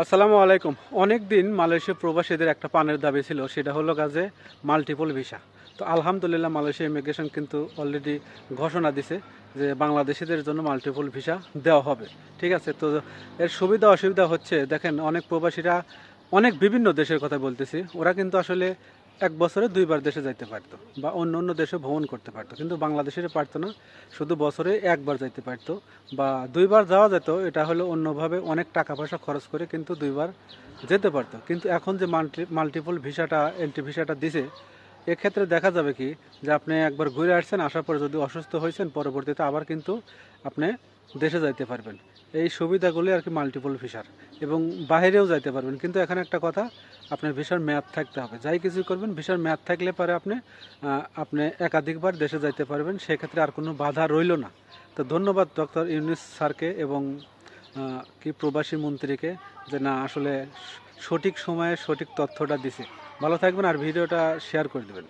আসসালামু আলাইকুম। অনেক দিন মালয়েশিয়া প্রবাসীদের একটা পানের দাবি ছিল, সেটা হলো কাজে মাল্টিপল ভিসা। তো আলহামদুলিল্লাহ মালয়েশিয়া ইমিগ্রেশন কিন্তু অলরেডি ঘোষণা দিছে যে বাংলাদেশিদের জন্য মাল্টিপল ভিসা দেওয়া হবে। ঠিক আছে, তো এর সুবিধা অসুবিধা হচ্ছে দেখেন, অনেক প্রবাসীরা অনেক বিভিন্ন দেশের কথা বলতেছি, ওরা কিন্তু আসলে এক বছরে দুইবার দেশে যাইতে পারতো বা অন্য অন্য দেশে ভ্রমণ করতে পারতো, কিন্তু বাংলাদেশের পারতো না। শুধু বছরে একবার যাইতে পারতো বা দুইবার যাওয়া যেত, এটা হলো অন্যভাবে অনেক টাকা পয়সা খরচ করে কিন্তু দুইবার যেতে পারতো। কিন্তু এখন যে মাল্টিপল ভিসাটা, এন্ট্রি ভিসাটা দিছে, এক্ষেত্রে দেখা যাবে কি যে আপনি একবার ঘুরে আসছেন, আসার পরে যদি অসুস্থ হয়েছেন, পরবর্তীতে আবার কিন্তু আপনি দেশে যাইতে পারবেন। এই সুবিধাগুলি আর কি মাল্টিপল ভিসার, এবং বাইরেও যাইতে পারবেন। কিন্তু এখানে একটা কথা, আপনার ভিসার মেয়াদ থাকতে হবে। যাই কিছু করবেন, ভিসার মেয়াদ থাকলে পরে আপনি একাধিকবার দেশে যাইতে পারবেন, সেক্ষেত্রে আর কোনো বাধা রইল না। তো ধন্যবাদ ডক্টর ইউনুস স্যারকে এবং কি প্রবাসী মন্ত্রীকে, যে না আসলে সঠিক সময়ে সঠিক তথ্যটা দিছে। ভালো থাকবেন আর ভিডিওটা শেয়ার করে দেবেন।